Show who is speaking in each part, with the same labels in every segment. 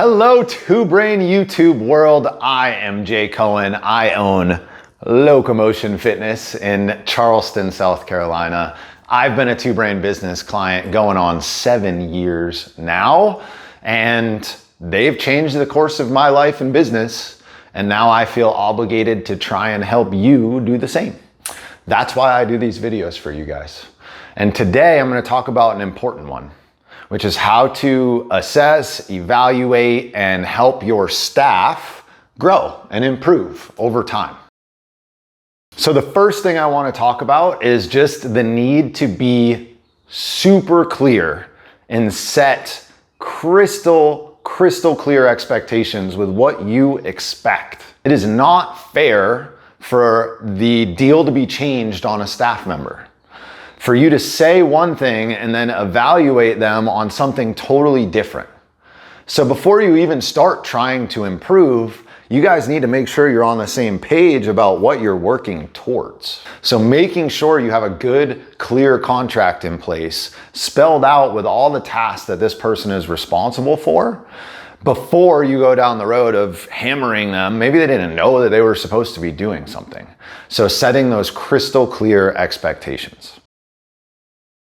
Speaker 1: Hello, Two Brain YouTube world. I am Jay Cohen. I own Locomotion Fitness in Charleston, South Carolina. I've been a Two Brain business client going on 7 years now, and they've changed the course of my life and business. And now I feel obligated to try and help you do the same. That's why I do these videos for you guys. And today I'm going to talk about an important one, which is how to assess, evaluate, and help your staff grow and improve over time. So the first thing I want to talk about is just the need to be super clear and set crystal clear expectations with what you expect. It is not fair for the deal to be changed on a staff member. For you to say one thing and then evaluate them on something totally different. So before you even start trying to improve, you guys need to make sure you're on the same page about what you're working towards. So making sure you have a good, clear contract in place, spelled out with all the tasks that this person is responsible for, before you go down the road of hammering them. Maybe they didn't know that they were supposed to be doing something. So setting those crystal clear expectations.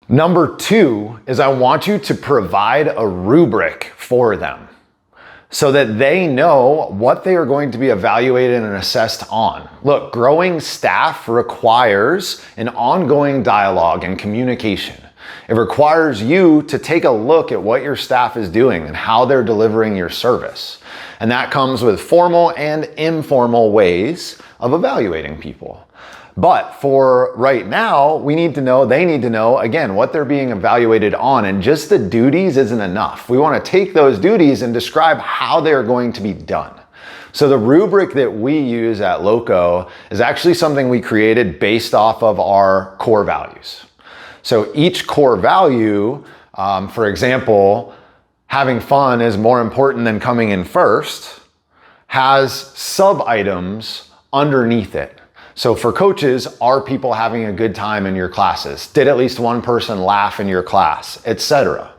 Speaker 1: Number two is I want you to provide a rubric for them so that they know what they are going to be evaluated and assessed on. Look, growing staff requires an ongoing dialogue and communication. It requires you to take a look at what your staff is doing and how they're delivering your service. And that comes with formal and informal ways of evaluating people. But for right now, they need to know, again, what they're being evaluated on, and just the duties isn't enough. We want to take those duties and describe how they're going to be done. So the rubric that we use at Loco is actually something we created based off of our core values. So each core value, for example, having fun is more important than coming in first, has sub-items underneath it. So for coaches, are people having a good time in your classes? Did at least one person laugh in your class, etc.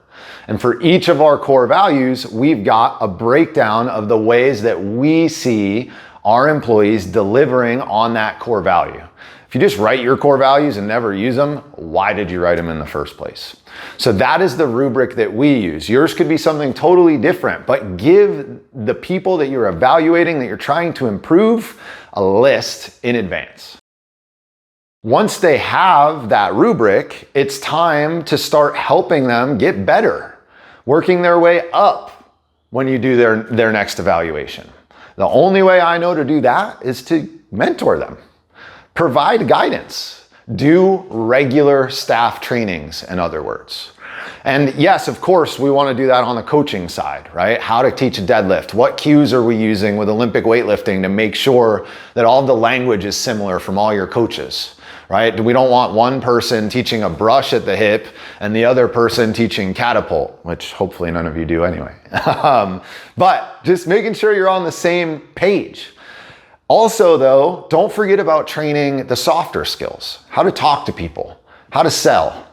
Speaker 1: And for each of our core values, we've got a breakdown of the ways that we see our employees delivering on that core value. If you just write your core values and never use them, why did you write them in the first place? So that is the rubric that we use. Yours could be something totally different, but give the people that you're evaluating, that you're trying to improve, a list in advance. Once they have that rubric, it's time to start helping them get better, working their way up when you do their next evaluation. The only way I know to do that is to mentor them. Provide guidance. Do regular staff trainings, in other words. And yes, of course, we want to do that on the coaching side, right? How to teach a deadlift. What cues are we using with Olympic weightlifting to make sure that all the language is similar from all your coaches, right? We don't want one person teaching a brush at the hip and the other person teaching catapult, which hopefully none of you do anyway. But just making sure you're on the same page. Also though, don't forget about training the softer skills, how to talk to people, how to sell,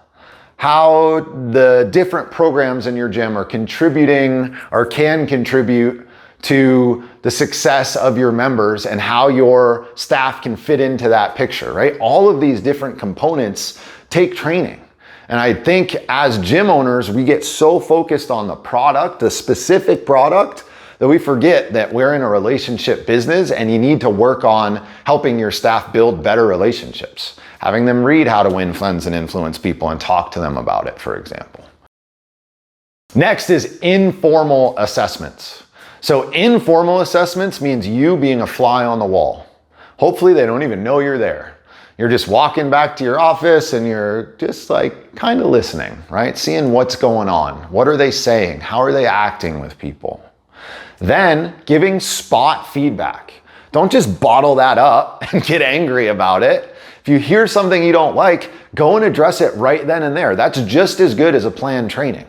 Speaker 1: how the different programs in your gym are contributing or can contribute to the success of your members and how your staff can fit into that picture, right? All of these different components take training. And I think as gym owners, we get so focused on the product, the specific product, that we forget that we're in a relationship business and you need to work on helping your staff build better relationships. Having them read How to Win Friends and Influence People and talk to them about it, for example. Next is informal assessments. So informal assessments means you being a fly on the wall. Hopefully they don't even know you're there. You're just walking back to your office and you're just like kind of listening, right? Seeing what's going on. What are they saying? How are they acting with people? Then giving spot feedback. Don't just bottle that up and get angry about it. If you hear something you don't like, go and address it right then and there. That's just as good as a planned training.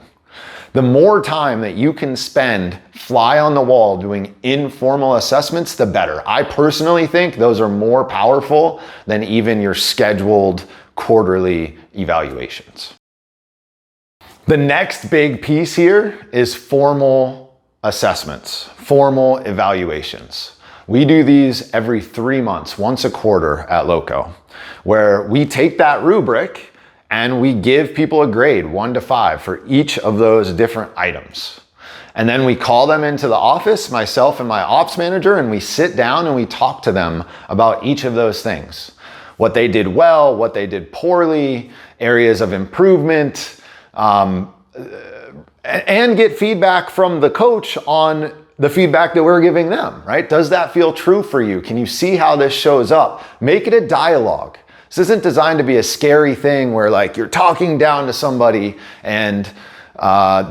Speaker 1: The more time that you can spend fly on the wall doing informal assessments, the better. I personally think those are more powerful than even your scheduled quarterly evaluations. The next big piece here is formal assessments, formal evaluations. We do these every 3 months, once a quarter at Loco, where we take that rubric and we give people a grade 1 to 5 for each of those different items. And then we call them into the office, myself and my ops manager, and we sit down and we talk to them about each of those things. What they did well, what they did poorly, areas of improvement, and get feedback from the coach on the feedback that we're giving them, right? Does that feel true for you? Can you see how this shows up? Make it a dialogue. This isn't designed to be a scary thing where like you're talking down to somebody and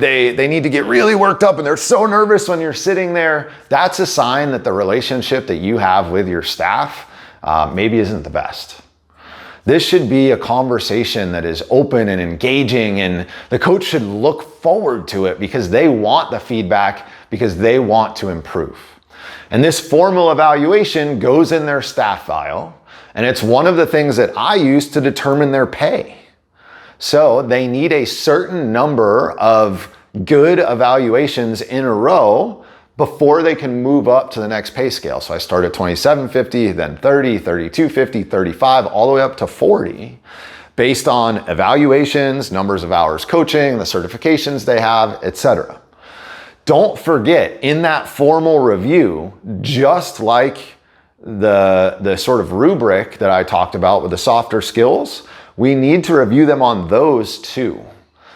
Speaker 1: they need to get really worked up and they're so nervous when you're sitting there. That's a sign that the relationship that you have with your staff maybe isn't the best. This should be a conversation that is open and engaging, and the coach should look forward to it because they want the feedback, because they want to improve. And this formal evaluation goes in their staff file, and it's one of the things that I use to determine their pay. So they need a certain number of good evaluations in a row before they can move up to the next pay scale. So I start at $27.50, then $30, $32.50, $35, all the way up to $40, based on evaluations, numbers of hours coaching, the certifications they have, etc. Don't forget, in that formal review, just like the sort of rubric that I talked about with the softer skills, we need to review them on those too.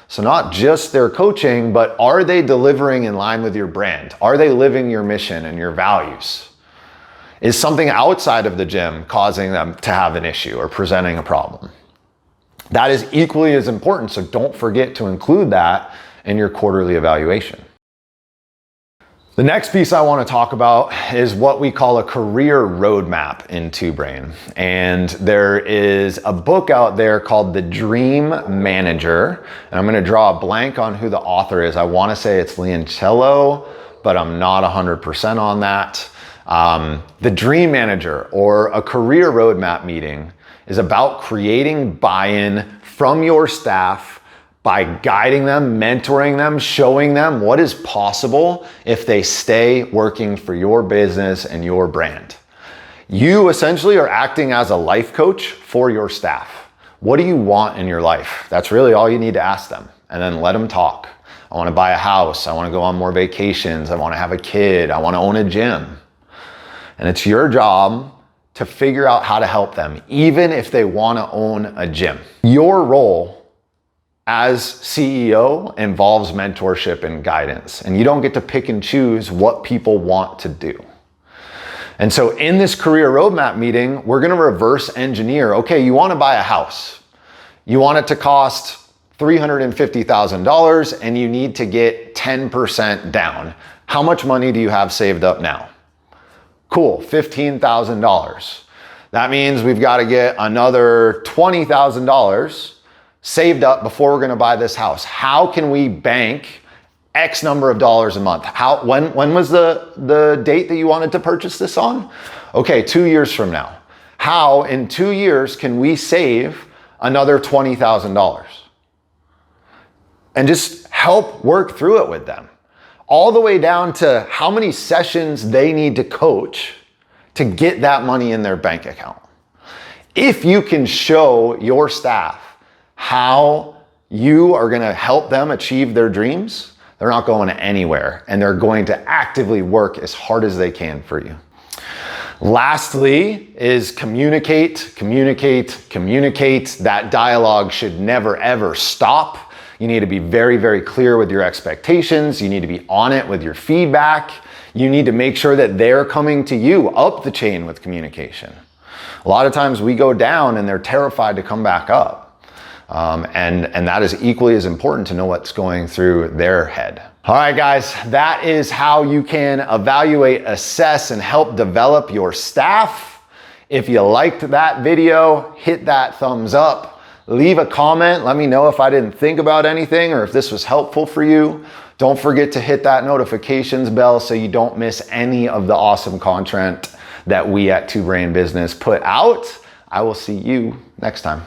Speaker 1: So not just their coaching, but are they delivering in line with your brand? Are they living your mission and your values? Is something outside of the gym causing them to have an issue or presenting a problem? That is equally as important, so don't forget to include that in your quarterly evaluation. The next piece I want to talk about is what we call a career roadmap in 2Brain. And there is a book out there called The Dream Manager. And I'm going to draw a blank on who the author is. I want to say it's Leoncello, but I'm not 100% on that. The Dream Manager, or a career roadmap meeting, is about creating buy-in from your staff by guiding them, mentoring them, showing them what is possible if they stay working for your business and your brand. You essentially are acting as a life coach for your staff. What do you want in your life? That's really all you need to ask them, and then let them talk. I want to buy a house. I want to go on more vacations. I want to have a kid. I want to own a gym. And it's your job to figure out how to help them, even if they want to own a gym. Your role as CEO involves mentorship and guidance, and you don't get to pick and choose what people want to do. And so in this career roadmap meeting, we're going to reverse engineer. Okay, you want to buy a house. You want it to cost $350,000 and you need to get 10% down. How much money do you have saved up now? Cool, $15,000. That means we've got to get another $20,000 saved up before we're going to buy this house. How can we bank X number of dollars a month? When was the date that you wanted to purchase this on? Okay, 2 years from now. How in 2 years can we save another $20,000? And just help work through it with them. All the way down to how many sessions they need to coach to get that money in their bank account. If you can show your staff how you are going to help them achieve their dreams, they're not going anywhere, and they're going to actively work as hard as they can for you. Lastly is communicate, communicate, communicate. That dialogue should never ever stop. You need to be very, very clear with your expectations. You need to be on it with your feedback. You need to make sure that they're coming to you up the chain with communication. A lot of times we go down and they're terrified to come back up. And that is equally as important to know what's going through their head. All right, guys, that is how you can evaluate, assess, and help develop your staff. If you liked that video, hit that thumbs up. Leave a comment. Let me know if I didn't think about anything or if this was helpful for you. Don't forget to hit that notifications bell so you don't miss any of the awesome content that we at 2Brain Business put out. I will see you next time.